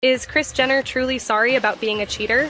Is Kris Jenner truly sorry about being a cheater?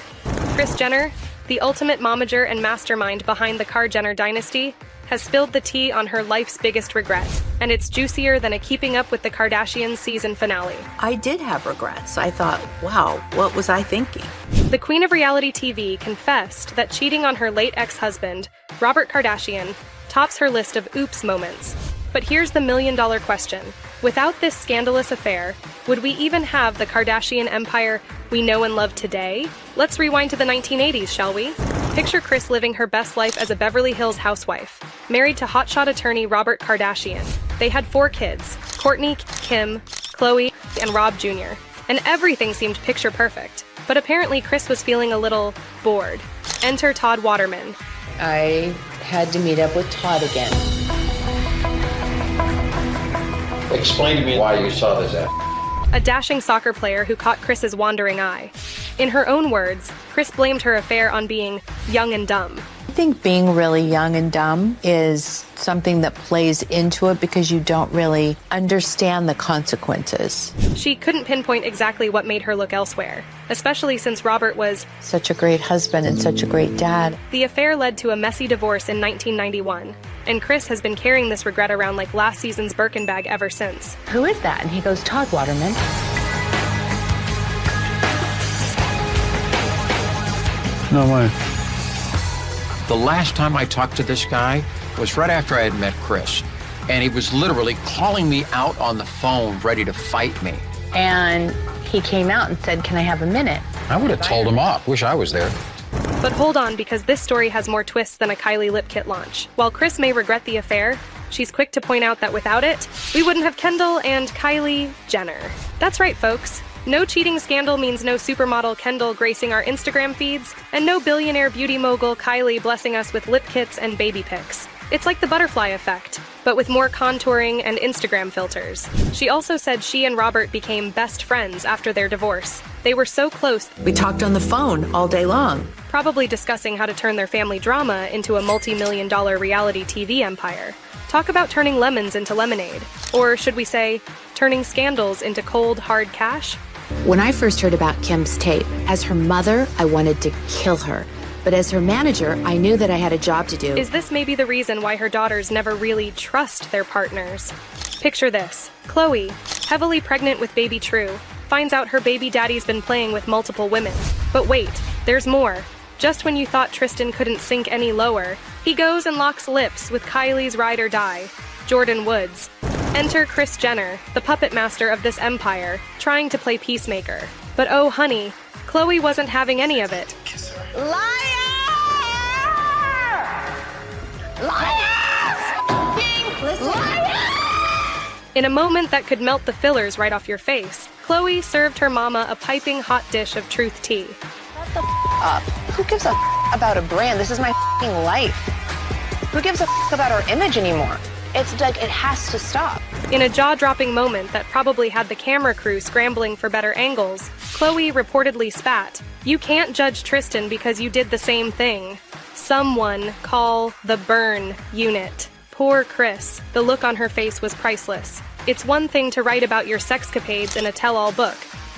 Kris Jenner, the ultimate momager and mastermind behind the Kar-Jenner dynasty, has spilled the tea on her life's biggest regret, and it's juicier than a Keeping Up with the Kardashians season finale. I did have regrets. I thought, wow, what was I thinking? The queen of reality TV confessed that cheating on her late ex-husband, Robert Kardashian, tops her list of oops moments. But here's the million-dollar question. Without this scandalous affair, would we even have the Kardashian empire we know and love today? Let's rewind to the 1980s, shall we? Picture Kris living her best life as a Beverly Hills housewife, married to hotshot attorney Robert Kardashian. They had 4 kids, Kourtney, Kim, Khloe, and Rob Jr., and everything seemed picture perfect. But apparently Kris was feeling a little bored. Enter Todd Waterman. I had to meet up with Todd again. Explain to me why you saw this ad. A dashing soccer player who caught Kris's wandering eye. In her own words, Kris blamed her affair on being young and dumb. I think being really young and dumb is something that plays into it because you don't really understand the consequences. She couldn't pinpoint exactly what made her look elsewhere, especially since Robert was such a great husband and such a great dad. The affair led to a messy divorce in 1991, and Kris has been carrying this regret around like last season's Birkin bag ever since. Who is that? And he goes, Todd Waterman. No way. The last time I talked to this guy was right after I had met Kris, and he was literally calling me out on the phone, ready to fight me. And he came out and said, can I have a minute? I would have told him off. Wish I was there. But hold on, because this story has more twists than a Kylie lip kit launch. While Kris may regret the affair, she's quick to point out that without it, we wouldn't have Kendall and Kylie Jenner. That's right, folks. No cheating scandal means no supermodel Kendall gracing our Instagram feeds, and no billionaire beauty mogul Kylie blessing us with lip kits and baby pics. It's like the butterfly effect, but with more contouring and Instagram filters. She also said she and Robert became best friends after their divorce. They were so close. We talked on the phone all day long. Probably discussing how to turn their family drama into a multi-million-dollar reality TV empire. Talk about turning lemons into lemonade. Or should we say, turning scandals into cold, hard cash? When I first heard about Kim's tape, as her mother, I wanted to kill her. But as her manager, I knew that I had a job to do. Is this maybe the reason why her daughters never really trust their partners? Picture this. Khloe, heavily pregnant with baby True, finds out her baby daddy's been playing with multiple women. But wait, there's more. Just when you thought Tristan couldn't sink any lower, he goes and locks lips with Kylie's ride or die, Jordyn Woods. Enter Kris Jenner, the puppet master of this empire, trying to play peacemaker. But oh honey, Khloe wasn't having any of it. Liar! Liar! Liar! In a moment that could melt the fillers right off your face, Khloe served her mama a piping hot dish of truth tea. Shut the up. Who gives a about a brand? This is my life. Who gives a about our image anymore? It's like, it has to stop. In a jaw-dropping moment that probably had the camera crew scrambling for better angles, Khloe reportedly spat, "You can't judge Tristan because you did the same thing. Someone call the burn unit." Poor Kris. The look on her face was priceless. It's one thing to write about your sexcapades in a tell-all book,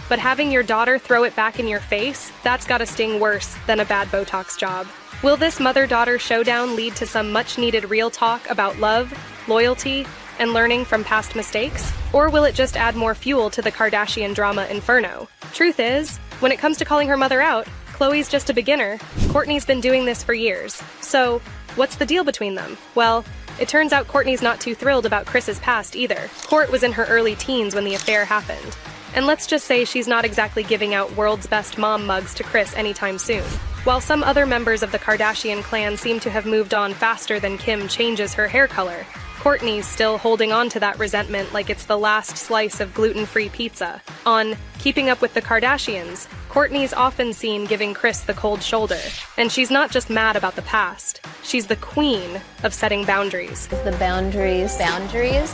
but having your daughter throw it back in your face, that's gotta sting worse than a bad Botox job. Will this mother-daughter showdown lead to some much-needed real talk about love, loyalty, and learning from past mistakes? Or will it just add more fuel to the Kardashian drama inferno? Truth is, when it comes to calling her mother out, Khloe's just a beginner. Kourtney's been doing this for years. So, what's the deal between them? Well, it turns out Kourtney's not too thrilled about Kris's past either. Kourt was in her early teens when the affair happened. And let's just say she's not exactly giving out world's best mom mugs to Kris anytime soon. While some other members of the Kardashian clan seem to have moved on faster than Kim changes her hair color, Kourtney's still holding on to that resentment like it's the last slice of gluten-free pizza. On Keeping Up with the Kardashians, Kourtney's often seen giving Kris the cold shoulder. And she's not just mad about the past. She's the queen of setting boundaries. The boundaries. Boundaries?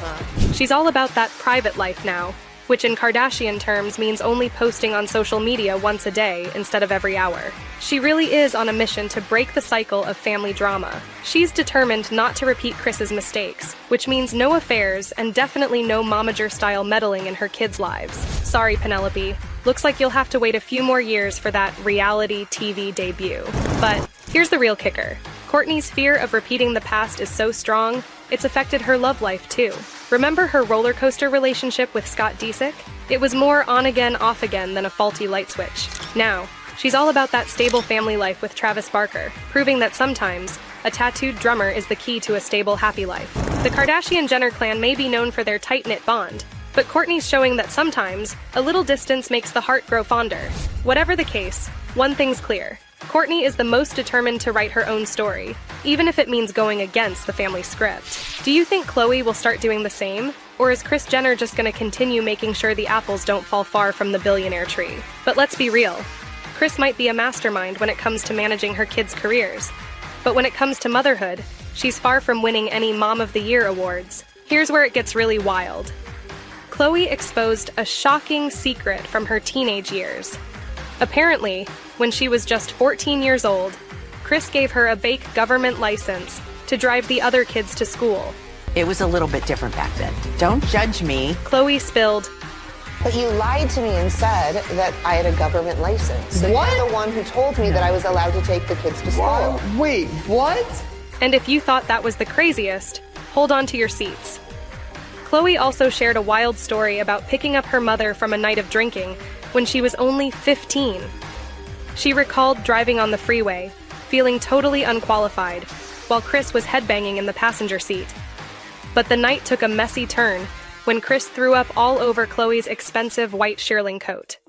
She's all about that private life now, which in Kardashian terms means only posting on social media once a day instead of every hour. She really is on a mission to break the cycle of family drama. She's determined not to repeat Kris's mistakes, which means no affairs and definitely no momager-style meddling in her kids' lives. Sorry, Penelope. Looks like you'll have to wait a few more years for that reality TV debut. But here's the real kicker. Kourtney's fear of repeating the past is so strong, it's affected her love life too. Remember her roller coaster relationship with Scott Disick? It was more on again, off again than a faulty light switch. Now, she's all about that stable family life with Travis Barker, proving that sometimes a tattooed drummer is the key to a stable, happy life. The Kardashian-Jenner clan may be known for their tight-knit bond, but Kourtney's showing that sometimes a little distance makes the heart grow fonder. Whatever the case, one thing's clear. Kourtney is the most determined to write her own story, even if it means going against the family script. Do you think Khloe will start doing the same? Or is Kris Jenner just going to continue making sure the apples don't fall far from the billionaire tree? But let's be real. Kris might be a mastermind when it comes to managing her kids' careers. But when it comes to motherhood, she's far from winning any Mom of the Year awards. Here's where it gets really wild. Khloe exposed a shocking secret from her teenage years. Apparently, when she was just 14 years old, Kris gave her a fake government license to drive the other kids to school. It was a little bit different back then. Don't judge me. Khloe spilled, But you lied to me and said that I had a government license. So What? you're the one who told me that I was allowed to take the kids to school. Wait, what? and if you thought that was the craziest, hold on to your seats. Khloe also shared a wild story about picking up her mother from a night of drinking when she was only 15. She recalled driving on the freeway, feeling totally unqualified, while Kris was headbanging in the passenger seat. But the night took a messy turn when Kris threw up all over Khloe's expensive white shearling coat.